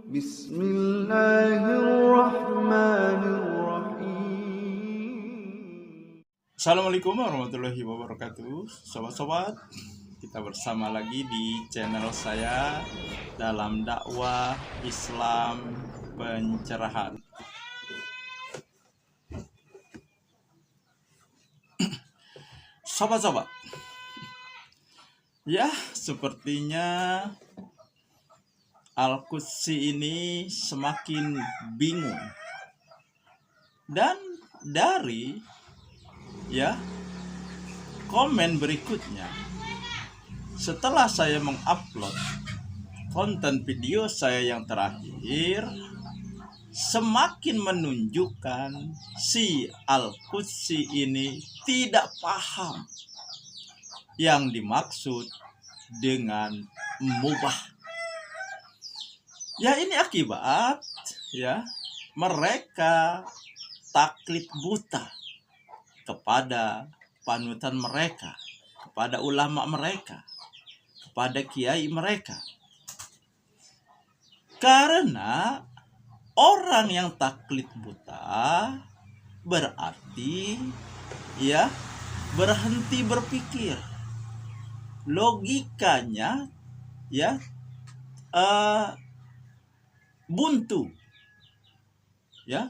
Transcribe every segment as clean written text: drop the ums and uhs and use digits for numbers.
Bismillahirrahmanirrahim. Assalamualaikum warahmatullahi wabarakatuh. Sobat-sobat, kita bersama lagi di channel saya dalam dakwah Islam pencerahan. Sobat-sobat, ya sepertinya Al-Qudsi ini semakin bingung. Dan dari komen berikutnya, setelah saya mengupload konten video saya yang terakhir, semakin menunjukkan si Al-Qudsi ini tidak paham yang dimaksud dengan mubah. Ya, ini akibat mereka taklid buta kepada panutan mereka, kepada ulama mereka, kepada kiai mereka. Karena orang yang taklid buta berarti berhenti berpikir. Logikanya buntu.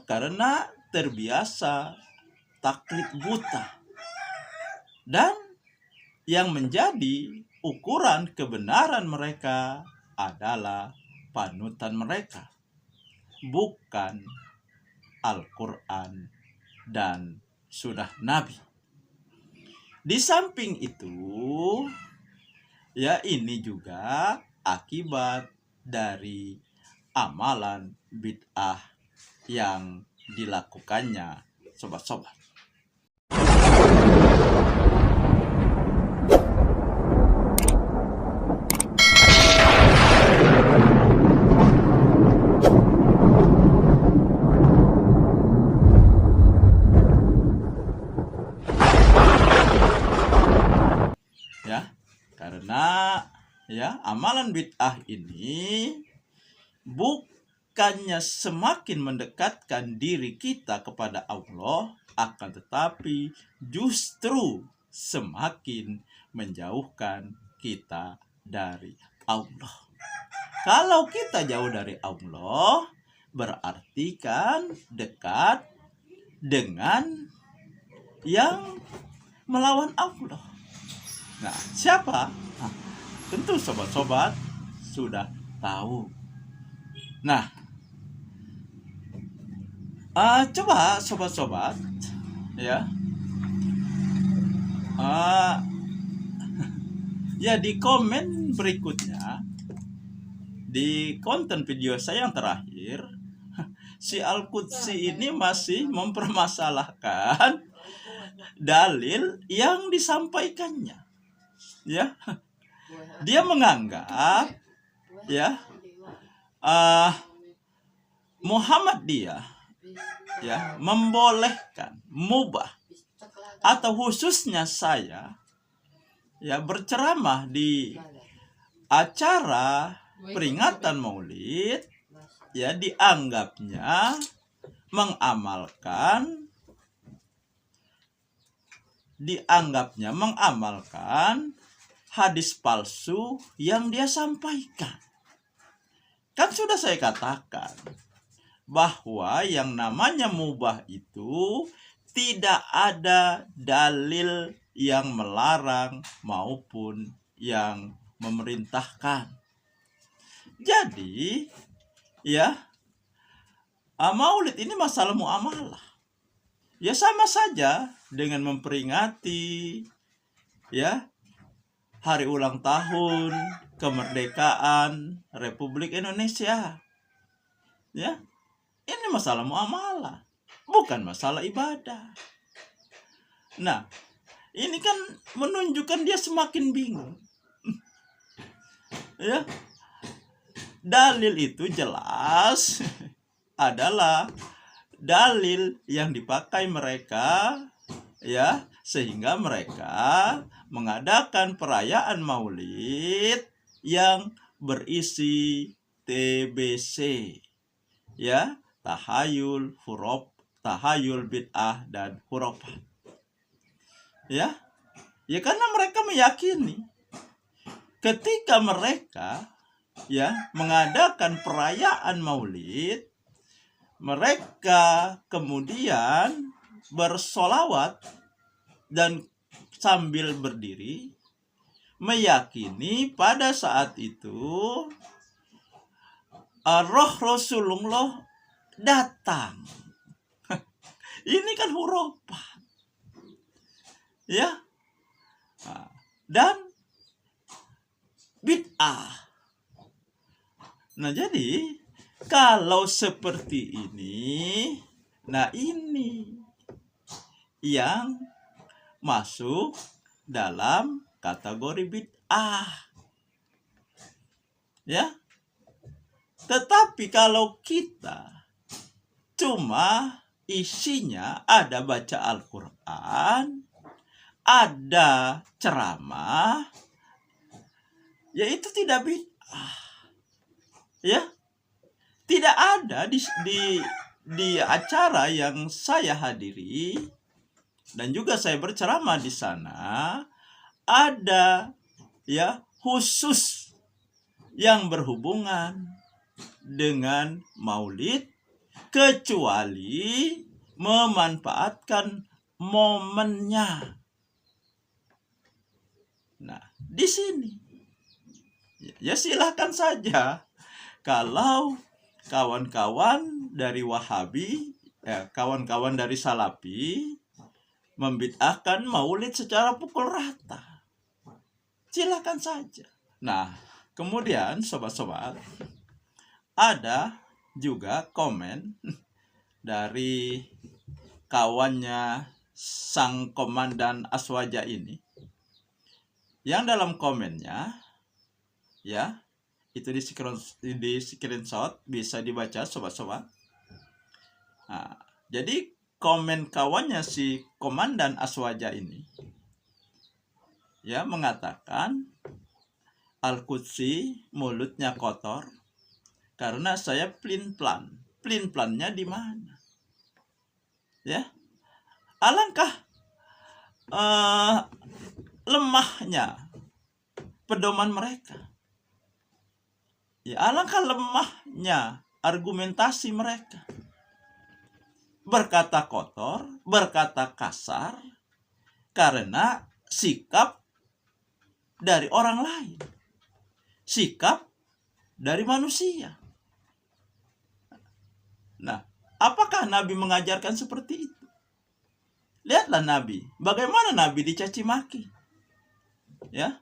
Karena terbiasa taklid buta. Dan yang menjadi ukuran kebenaran mereka adalah panutan mereka, bukan Al-Quran dan sunnah Nabi. Di samping itu, ini juga akibat dari amalan bid'ah yang dilakukannya, sobat-sobat. Karena amalan bid'ah ini bukannya semakin mendekatkan diri kita kepada Allah, akan tetapi justru semakin menjauhkan kita dari Allah. Kalau kita jauh dari Allah, berarti kan dekat dengan yang melawan Allah. Nah, siapa? Tentu sobat-sobat sudah tahu. Nah, coba sobat-sobat di komen berikutnya, di konten video saya yang terakhir, si Al-Qudsi ini masih mempermasalahkan dalil yang disampaikannya. Dia menganggap Muhammadiyah membolehkan mubah, atau khususnya saya berceramah di acara peringatan Maulid, dianggapnya mengamalkan hadis palsu yang dia sampaikan. Kan sudah saya katakan bahwa yang namanya mubah itu tidak ada dalil yang melarang maupun yang memerintahkan. Jadi Maulid ini masalah muamalah. Sama saja dengan memperingati hari ulang tahun kemerdekaan Republik Indonesia. Ini masalah muamalah, bukan masalah ibadah. Nah, ini kan menunjukkan dia semakin bingung. Dalil itu jelas adalah dalil yang dipakai mereka sehingga mereka mengadakan perayaan Maulid yang berisi TBC, ya, tahayul, bid'ah, dan hurafat. Ya, karena mereka meyakini ketika mereka mengadakan perayaan Maulid, mereka kemudian bersolawat dan sambil berdiri, meyakini pada saat itu roh Rasulullah datang. Ini kan hurufat, ya, dan bid'ah. Nah, jadi kalau seperti ini, nah ini yang masuk dalam kategori bid'ah. Ya. Tetapi kalau kita cuma isinya ada baca Al-Quran, ada ceramah, ya itu tidak bid'ah. Ya, tidak ada di acara yang saya hadiri dan juga saya berceramah di sana ada khusus yang berhubungan dengan Maulid, kecuali memanfaatkan momennya. Nah, di sini ya silahkan saja. Kalau kawan-kawan dari Wahabi, kawan-kawan dari Salafi membid'ahkan Maulid secara pukul rata, silakan saja. Nah, kemudian sobat-sobat, ada juga komen dari kawannya sang komandan Aswaja ini, yang dalam komennya itu di screenshot, bisa dibaca sobat-sobat. Nah, jadi komen kawannya si komandan Aswaja ini mengatakan Al-Qudsi mulutnya kotor karena saya plin-plan. Plin-plannya di mana? Ya, alangkah lemahnya pedoman mereka. Ya, alangkah lemahnya argumentasi mereka. Berkata kotor, berkata kasar, karena sikap dari orang lain. Sikap dari manusia. Nah, apakah Nabi mengajarkan seperti itu? Lihatlah Nabi. Bagaimana Nabi dicaci maki. Ya.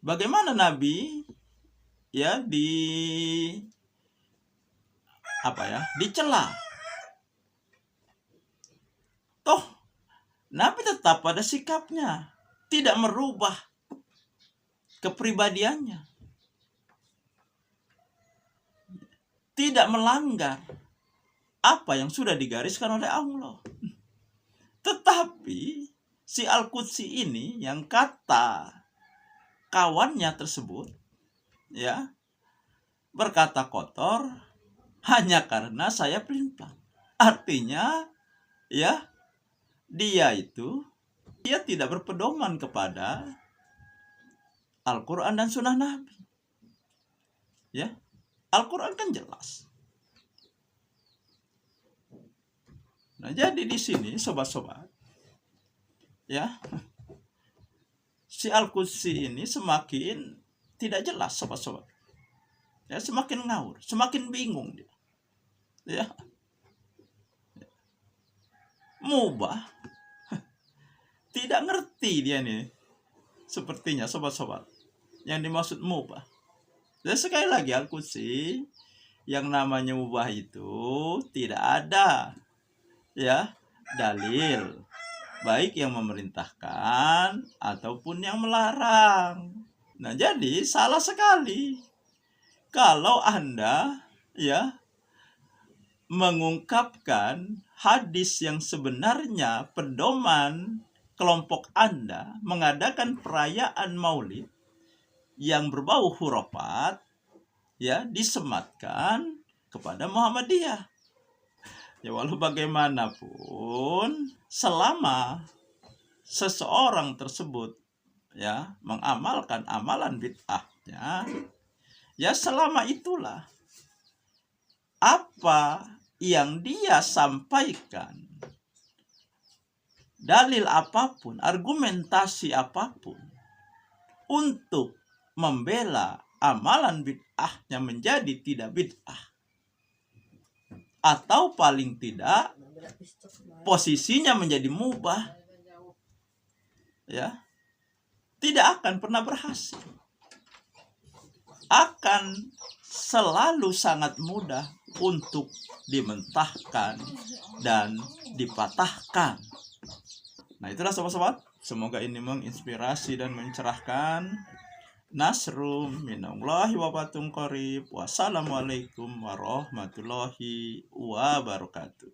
Bagaimana Nabi dicela. Toh Nabi tetap pada sikapnya, tidak merubah kepribadiannya, tidak melanggar apa yang sudah digariskan oleh Allah. Tetapi si Al-Qudsi ini, yang kata kawannya tersebut berkata kotor hanya karena saya pelin-pelan. Artinya dia tidak berpedoman kepada Al-Quran dan Sunnah Nabi. Ya, Al-Quran kan jelas. Nah, jadi di sini sobat-sobat, si Al-Qudsi ini semakin tidak jelas sobat-sobat. Semakin ngawur, semakin bingung dia. Mubah. Tidak ngerti dia nih. Sepertinya sobat-sobat. Yang dimaksud mubah. Dan sekali lagi Al-Qudsi, yang namanya mubah itu tidak ada dalil, baik yang memerintahkan ataupun yang melarang. Nah, jadi salah sekali kalau Anda mengungkapkan hadis yang sebenarnya pedoman kelompok Anda mengadakan perayaan Maulid yang berbau hurufat, ya disematkan kepada Muhammadiyah. Ya walau bagaimanapun, selama seseorang tersebut ya mengamalkan amalan bid'ahnya, ya selama itulah apa yang dia sampaikan, dalil apapun, argumentasi apapun untuk membela amalan bid'ahnya menjadi tidak bid'ah, atau paling tidak posisinya menjadi mubah, ya tidak akan pernah berhasil. Akan selalu sangat mudah untuk dimentahkan dan dipatahkan. Nah itulah sobat-sobat, semoga ini menginspirasi dan mencerahkan. Nasrum minallahi wa fatun qarib. Wassalamualaikum warahmatullahi wabarakatuh.